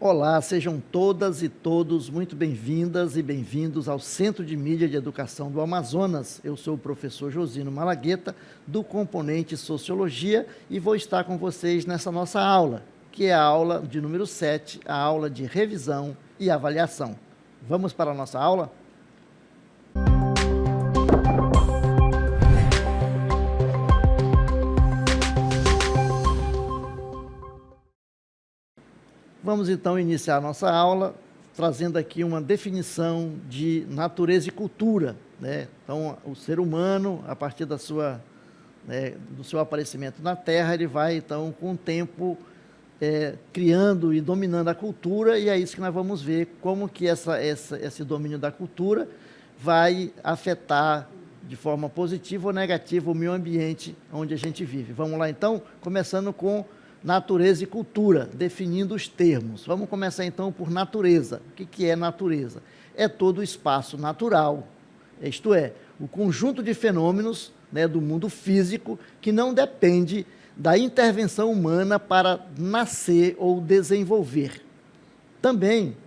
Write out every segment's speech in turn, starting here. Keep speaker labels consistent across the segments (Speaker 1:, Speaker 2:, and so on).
Speaker 1: Olá, sejam todas e todos muito bem-vindas e bem-vindos ao Centro de Mídia de Educação do Amazonas. Eu sou o professor Josino Malagueta, do componente Sociologia, e vou estar com vocês nessa nossa aula, que é a aula de número 7, a aula de revisão e avaliação. Vamos para a nossa aula? Vamos então iniciar a nossa aula trazendo aqui uma definição de natureza e cultura, né? Então, o ser humano, a partir do seu aparecimento na Terra, ele vai então com o tempo criando e dominando a cultura, e é isso que nós vamos ver, como que esse domínio da cultura vai afetar de forma positiva ou negativa o meio ambiente onde a gente vive. Vamos lá então, começando com natureza e cultura, definindo os termos. Vamos começar então por natureza. O que é natureza? É todo o espaço natural, isto é, o conjunto de fenômenos, né, do mundo físico que não depende da intervenção humana para nascer ou desenvolver. Também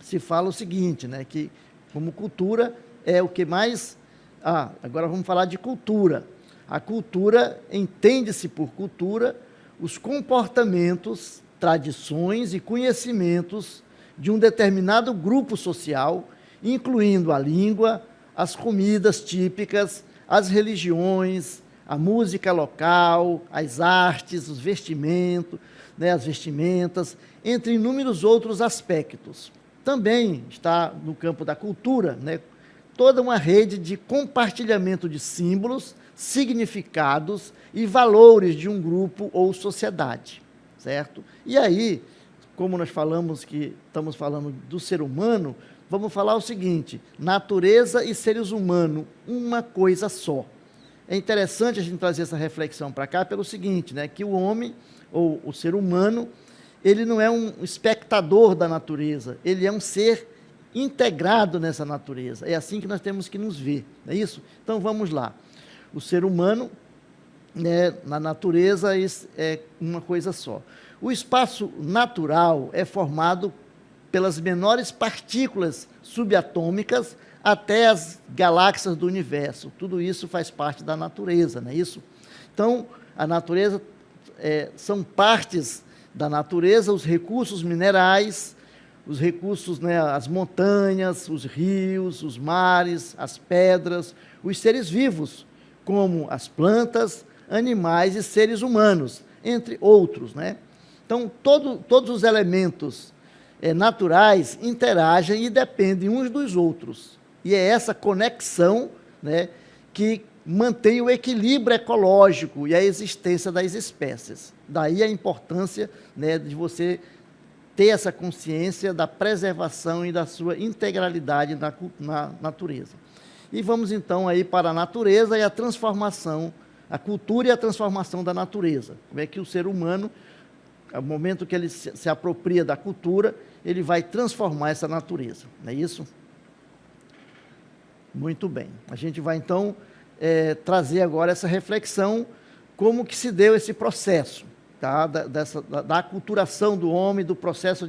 Speaker 1: se fala o seguinte, né, que como cultura é o que mais... agora vamos falar de cultura. A cultura, entende-se por cultura os comportamentos, tradições e conhecimentos de um determinado grupo social, incluindo a língua, as comidas típicas, as religiões, a música local, as artes, os vestimentos, né, as vestimentas, entre inúmeros outros aspectos. Também está no campo da cultura, né, toda uma rede de compartilhamento de símbolos, significados e valores de um grupo ou sociedade, certo? E aí, como nós falamos que estamos falando do ser humano, vamos falar o seguinte: natureza e seres humanos, uma coisa só. É interessante a gente trazer essa reflexão para cá pelo seguinte, né, que o homem, ou o ser humano, ele não é um espectador da natureza, ele é um ser integrado nessa natureza. É assim que nós temos que nos ver, não é isso? Então vamos lá. O ser humano, né, na natureza, é uma coisa só. O espaço natural é formado pelas menores partículas subatômicas até as galáxias do universo. Tudo isso faz parte da natureza, não é isso? Então, a natureza, são partes da natureza, os recursos minerais, os recursos, né, as montanhas, os rios, os mares, as pedras, os seres vivos, como as plantas, animais e seres humanos, entre outros, né? Então, todos os elementos naturais interagem e dependem uns dos outros. E é essa conexão, né, que mantém o equilíbrio ecológico e a existência das espécies. Daí a importância, né, de você ter essa consciência da preservação e da sua integralidade na natureza. E vamos então aí para a natureza e a transformação, a cultura e a transformação da natureza. Como é que o ser humano, ao momento que ele se apropria da cultura, ele vai transformar essa natureza, não é isso? Muito bem. A gente vai então trazer agora essa reflexão, como que se deu esse processo, tá? da aculturação do homem, do processo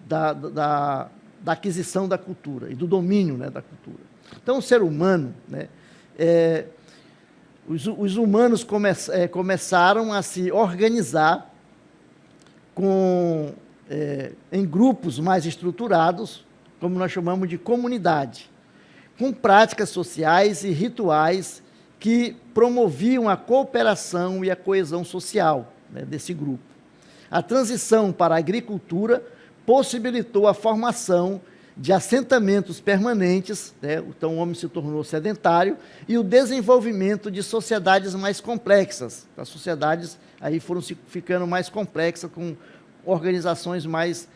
Speaker 1: da aquisição da cultura e do domínio, né, da cultura. Então, o ser humano, né, os humanos começaram a se organizar em grupos mais estruturados, como nós chamamos de comunidade, com práticas sociais e rituais que promoviam a cooperação e a coesão social, né, desse grupo. A transição para a agricultura possibilitou a formação de assentamentos permanentes, né? Então o homem se tornou sedentário, e o desenvolvimento de sociedades mais complexas. As sociedades aí foram ficando mais complexas, com organizações mais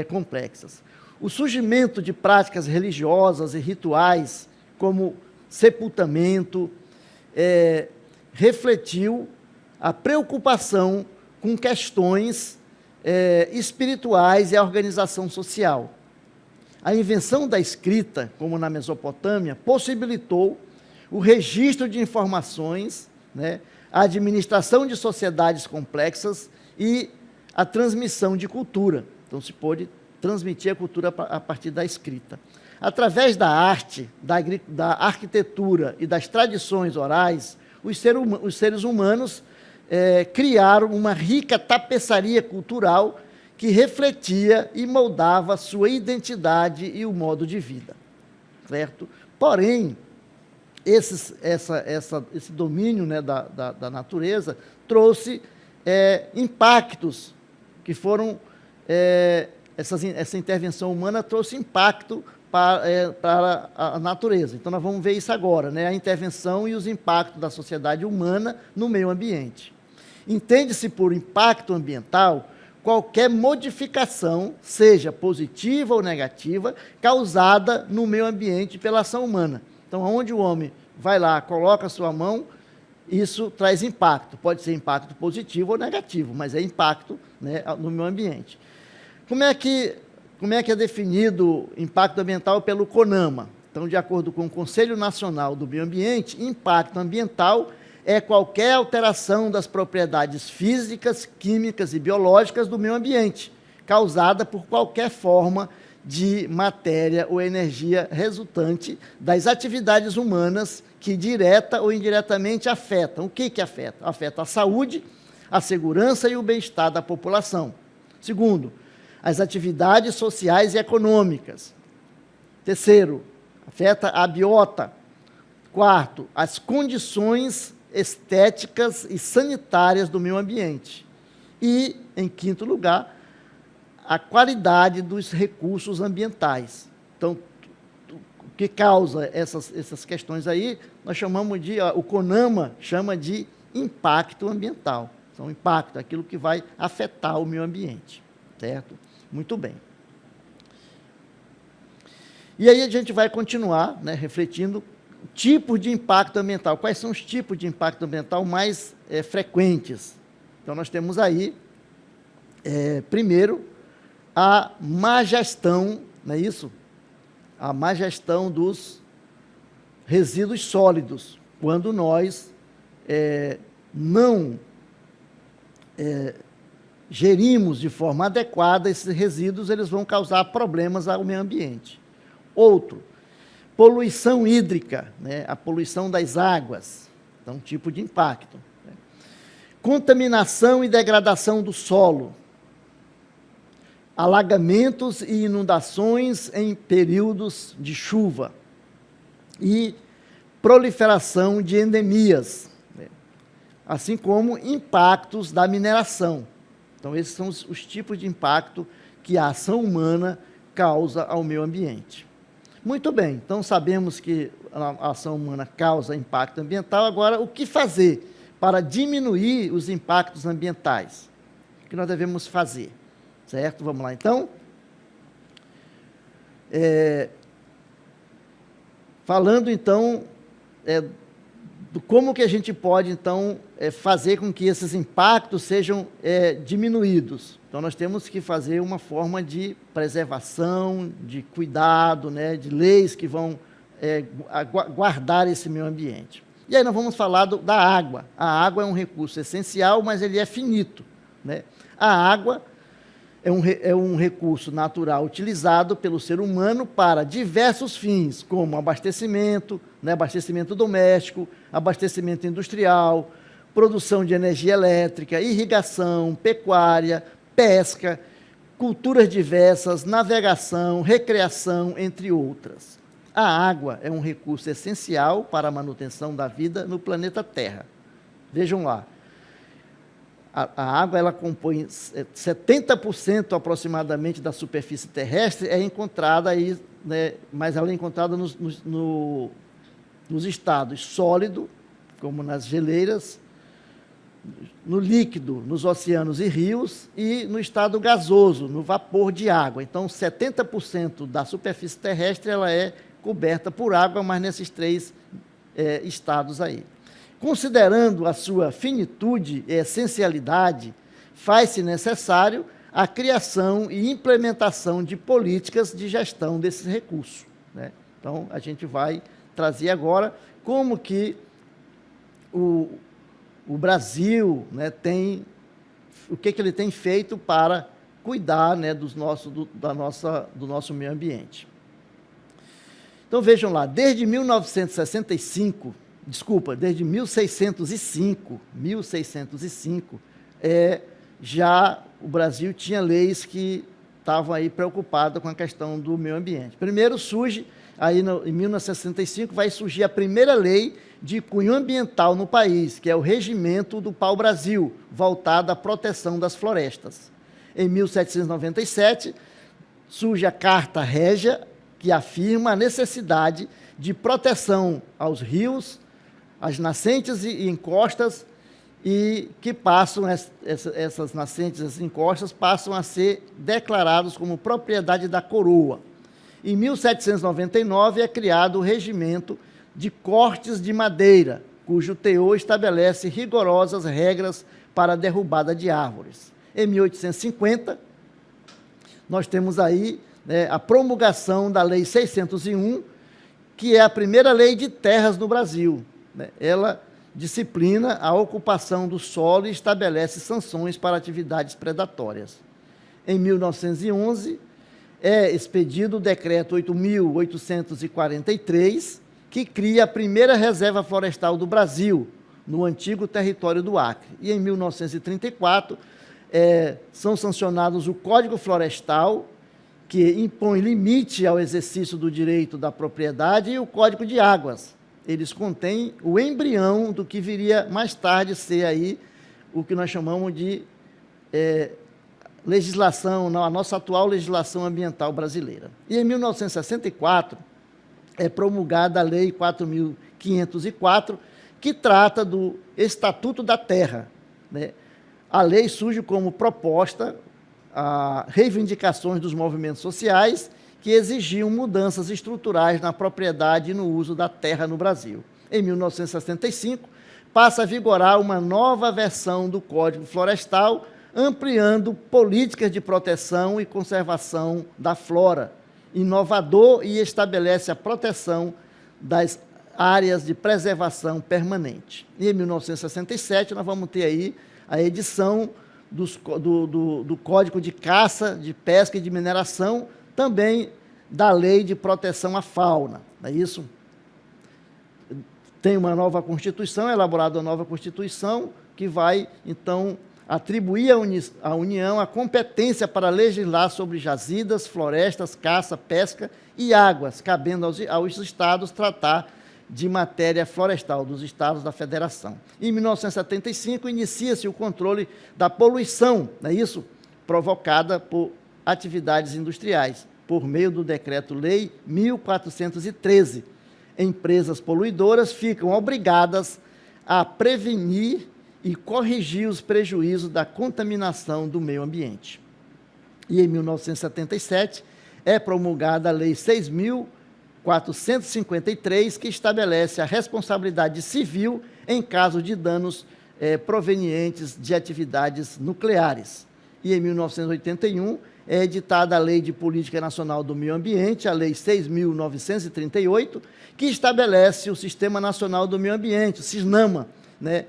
Speaker 1: complexas. O surgimento de práticas religiosas e rituais, como sepultamento, refletiu a preocupação com questões espirituais e a organização social. A invenção da escrita, como na Mesopotâmia, possibilitou o registro de informações, né, a administração de sociedades complexas e a transmissão de cultura. Então, se pôde transmitir a cultura a partir da escrita. Através da arte, da arquitetura e das tradições orais, os seres humanos criaram uma rica tapeçaria cultural que refletia e moldava sua identidade e o modo de vida, certo? Porém, esse domínio, né, da natureza trouxe impactos que foram... essa intervenção humana trouxe impacto para a natureza. Então, nós vamos ver isso agora, né? A intervenção e os impactos da sociedade humana no meio ambiente. Entende-se por impacto ambiental qualquer modificação, seja positiva ou negativa, causada no meio ambiente pela ação humana. Então, onde o homem vai lá, coloca a sua mão, isso traz impacto. Pode ser impacto positivo ou negativo, mas é impacto, né, no meio ambiente. Como é que é definido impacto ambiental pelo CONAMA? Então, de acordo com o Conselho Nacional do Meio Ambiente, impacto ambiental é qualquer alteração das propriedades físicas, químicas e biológicas do meio ambiente, causada por qualquer forma de matéria ou energia resultante das atividades humanas que direta ou indiretamente afetam. O que afeta? Afeta a saúde, a segurança e o bem-estar da população. Segundo, as atividades sociais e econômicas. Terceiro, afeta a biota. Quarto, as condições estéticas e sanitárias do meio ambiente. E, em quinto lugar, a qualidade dos recursos ambientais. Então, o que causa essas questões aí, nós chamamos de, o CONAMA chama de impacto ambiental. Então, impacto, aquilo que vai afetar o meio ambiente, certo? Muito bem. E aí a gente vai continuar, né, refletindo tipos de impacto ambiental. Quais são os tipos de impacto ambiental mais frequentes? Então, nós temos aí, primeiro, a má gestão, não é isso? A má gestão dos resíduos sólidos. Quando nós não gerimos de forma adequada esses resíduos, eles vão causar problemas ao meio ambiente. Outro, poluição hídrica, né? A poluição das águas, então, um tipo de impacto. Né? Contaminação e degradação do solo, alagamentos e inundações em períodos de chuva e proliferação de endemias, né? Assim como impactos da mineração. Então, esses são os tipos de impacto que a ação humana causa ao meio ambiente. Muito bem, então sabemos que a ação humana causa impacto ambiental. Agora, o que fazer para diminuir os impactos ambientais? O que nós devemos fazer? Certo? Vamos lá, então. Falando, então, como que a gente pode, então, fazer com que esses impactos sejam diminuídos. Então, nós temos que fazer uma forma de preservação, de cuidado, né, de leis que vão guardar esse meio ambiente. E aí nós vamos falar da água. A água é um recurso essencial, mas ele é finito, né? A água é um recurso natural utilizado pelo ser humano para diversos fins, como abastecimento, né, abastecimento doméstico, abastecimento industrial, produção de energia elétrica, irrigação, pecuária, pesca, culturas diversas, navegação, recreação, entre outras. A água é um recurso essencial para a manutenção da vida no planeta Terra. Vejam lá. A água, ela compõe 70% aproximadamente da superfície terrestre, é encontrada aí, né, mas ela é encontrada nos estados sólido, como nas geleiras, no líquido, nos oceanos e rios, e no estado gasoso, no vapor de água. Então, 70% da superfície terrestre ela é coberta por água, mas nesses três estados aí. Considerando a sua finitude e essencialidade, faz-se necessário a criação e implementação de políticas de gestão desses recursos, né? Então, a gente vai trazer agora como que o Brasil, né, o que ele tem feito para cuidar, né, do nosso meio ambiente. Então, vejam lá, desde 1605, já o Brasil tinha leis que estavam aí preocupadas com a questão do meio ambiente. Primeiro surge, aí em 1965, vai surgir a primeira lei de cunho ambiental no país, que é o Regimento do Pau-Brasil, voltado à proteção das florestas. Em 1797, surge a Carta Régia, que afirma a necessidade de proteção aos rios, às nascentes e encostas, e que passam, essas nascentes e essas encostas passam a ser declarados como propriedade da coroa. Em 1799 é criado o Regimento de Cortes de Madeira, cujo teor estabelece rigorosas regras para a derrubada de árvores. Em 1850, nós temos aí, né, a promulgação da Lei 601, que é a primeira lei de terras no Brasil, né? Ela disciplina a ocupação do solo e estabelece sanções para atividades predatórias. Em 1911, é expedido o Decreto 8.843, que cria a primeira reserva florestal do Brasil, no antigo território do Acre. E em 1934, são sancionados o Código Florestal, que impõe limite ao exercício do direito da propriedade, e o Código de Águas. Eles contêm o embrião do que viria mais tarde ser aí o que nós chamamos de legislação, a nossa atual legislação ambiental brasileira. E em 1964 é promulgada a Lei 4.504, que trata do Estatuto da Terra, né? A lei surge como proposta a reivindicações dos movimentos sociais que exigiam mudanças estruturais na propriedade e no uso da terra no Brasil. Em 1965, passa a vigorar uma nova versão do Código Florestal, ampliando políticas de proteção e conservação da flora, inovador, e estabelece a proteção das áreas de preservação permanente. E em 1967, nós vamos ter aí a edição do Código de Caça, de Pesca e de Mineração, também da Lei de Proteção à Fauna, não é isso? Tem uma nova Constituição, elaborada uma nova Constituição, que vai, então, atribuir à União a competência para legislar sobre jazidas, florestas, caça, pesca e águas, cabendo aos estados tratar de matéria florestal dos estados da federação. Em 1975, inicia-se o controle da poluição, não é isso? Provocada por atividades industriais, por meio do Decreto-Lei 1413. Empresas poluidoras ficam obrigadas a prevenir e corrigir os prejuízos da contaminação do meio ambiente. E em 1977 é promulgada a Lei 6.453, que estabelece a responsabilidade civil em caso de danos provenientes de atividades nucleares. E em 1981 é editada a Lei de Política Nacional do Meio Ambiente, a Lei 6.938, que estabelece o Sistema Nacional do Meio Ambiente, o SISNAMA, né?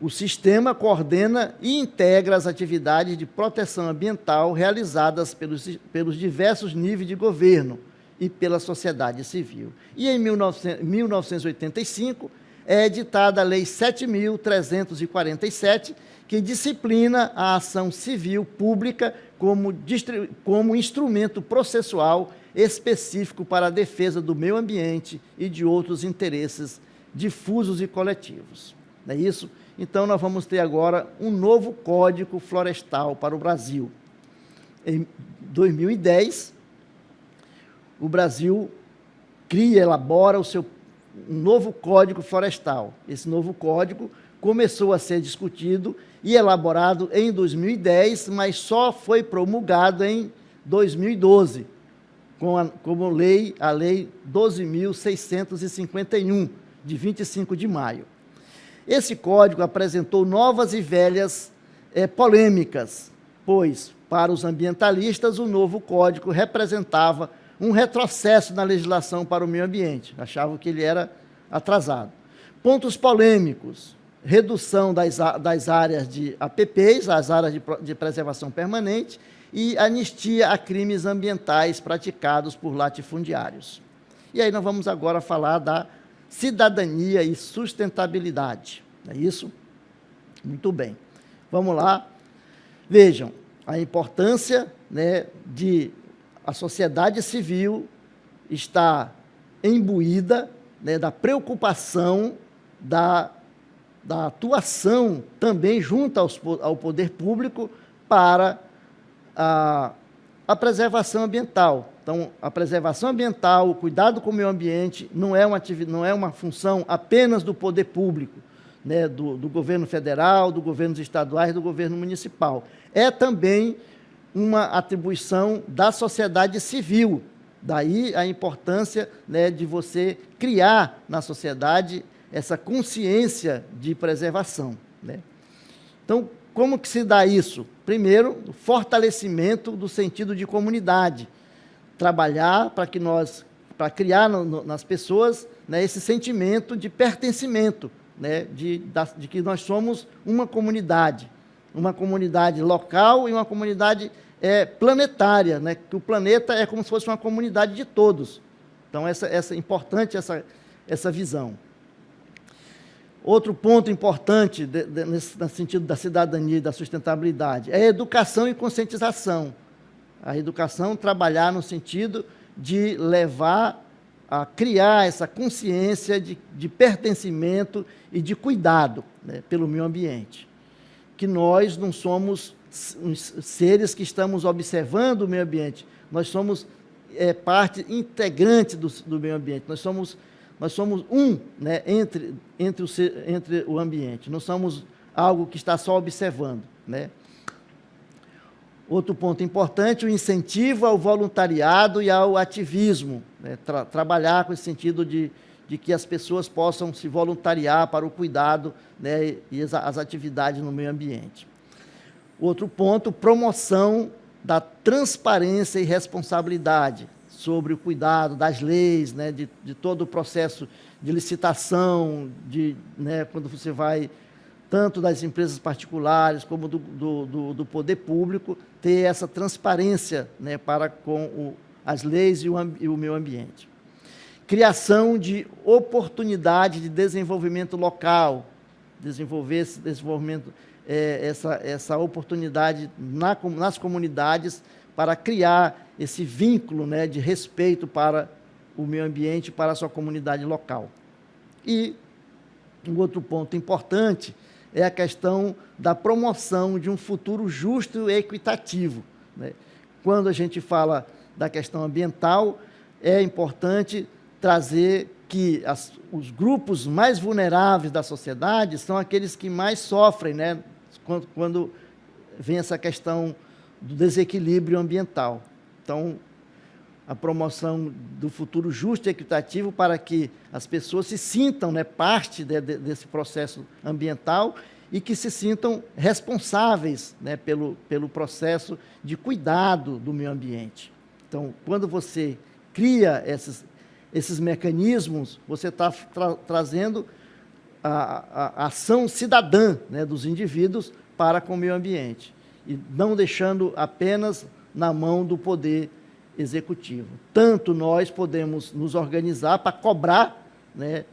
Speaker 1: O sistema coordena e integra as atividades de proteção ambiental realizadas pelos diversos níveis de governo e pela sociedade civil. E em 1985 é editada a Lei 7.347, que disciplina a ação civil pública como instrumento processual específico para a defesa do meio ambiente e de outros interesses difusos e coletivos. Não é isso? Então, nós vamos ter agora um novo Código Florestal para o Brasil. Em 2010, o Brasil elabora um novo Código Florestal. Esse novo código começou a ser discutido e elaborado em 2010, mas só foi promulgado em 2012, como a Lei 12.651, de 25 de maio. Esse código apresentou novas e velhas polêmicas, pois, para os ambientalistas, o novo código representava um retrocesso na legislação para o meio ambiente, achavam que ele era atrasado. Pontos polêmicos: redução das áreas de APPs, as áreas de preservação permanente, e anistia a crimes ambientais praticados por latifundiários. E aí nós vamos agora falar da cidadania e sustentabilidade. Não é isso? Muito bem. Vamos lá. Vejam a importância, né, de a sociedade civil estar imbuída, né, da preocupação, da atuação também junto ao poder público para a preservação ambiental. Então, a preservação ambiental, o cuidado com o meio ambiente, não é uma função apenas do poder público, né, do governo federal, do governo estaduais, do governo municipal. É também uma atribuição da sociedade civil. Daí a importância, né, de você criar na sociedade essa consciência de preservação, né? Então, como que se dá isso? Primeiro, o fortalecimento do sentido de comunidade. Trabalhar para criar nas pessoas, né, esse sentimento de pertencimento, né, de que nós somos uma comunidade local e uma comunidade planetária, né, que o planeta é como se fosse uma comunidade de todos. Então, essa importante essa visão. Outro ponto importante no sentido da cidadania e da sustentabilidade é a educação e conscientização. A educação trabalhar no sentido de levar a criar essa consciência de pertencimento e de cuidado, né, pelo meio ambiente. Que nós não somos seres que estamos observando o meio ambiente, nós somos parte integrante do meio ambiente, nós somos né, entre o ambiente, não somos algo que está só observando, né? Outro ponto importante, o incentivo ao voluntariado e ao ativismo, né? Trabalhar com esse sentido de que as pessoas possam se voluntariar para o cuidado, né, e as atividades no meio ambiente. Outro ponto, promoção da transparência e responsabilidade sobre o cuidado das leis, né, de todo o processo de licitação, né, quando você vai, tanto das empresas particulares como do poder público, ter essa transparência, né, para com as leis e o meio ambiente. Criação de oportunidade de desenvolvimento local, desenvolver esse desenvolvimento, essa oportunidade nas comunidades para criar esse vínculo, né, de respeito para o meio ambiente, para a sua comunidade local. E um outro ponto importante é a questão da promoção de um futuro justo e equitativo, né? Quando a gente fala da questão ambiental, é importante trazer que os grupos mais vulneráveis da sociedade são aqueles que mais sofrem, né, quando vem essa questão do desequilíbrio ambiental. Então, a promoção do futuro justo e equitativo para que as pessoas se sintam, né, parte desse processo ambiental e que se sintam responsáveis, né, pelo processo de cuidado do meio ambiente. Então, quando você cria esses mecanismos, você está trazendo a ação cidadã, né, dos indivíduos para com o meio ambiente, e não deixando apenas na mão do poder executivo. Tanto nós podemos nos organizar para cobrar, né,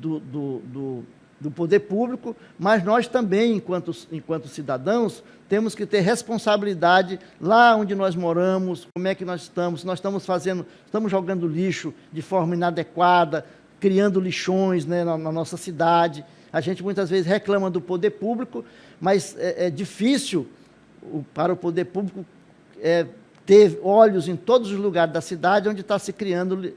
Speaker 1: do poder público, mas nós também, enquanto cidadãos, temos que ter responsabilidade lá onde nós moramos, como é que nós estamos jogando lixo de forma inadequada, criando lixões, né, na nossa cidade. A gente muitas vezes reclama do poder público, mas é difícil para o poder público ter olhos em todos os lugares da cidade onde está se criando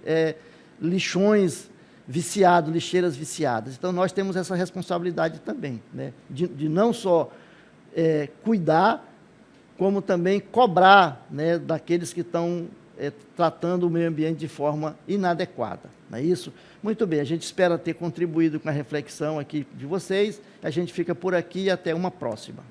Speaker 1: lixões viciados, lixeiras viciadas. Então, nós temos essa responsabilidade também, né, de não só cuidar, como também cobrar, né, daqueles que estão tratando o meio ambiente de forma inadequada. Não é isso? Muito bem, a gente espera ter contribuído com a reflexão aqui de vocês. A gente fica por aqui e até uma próxima.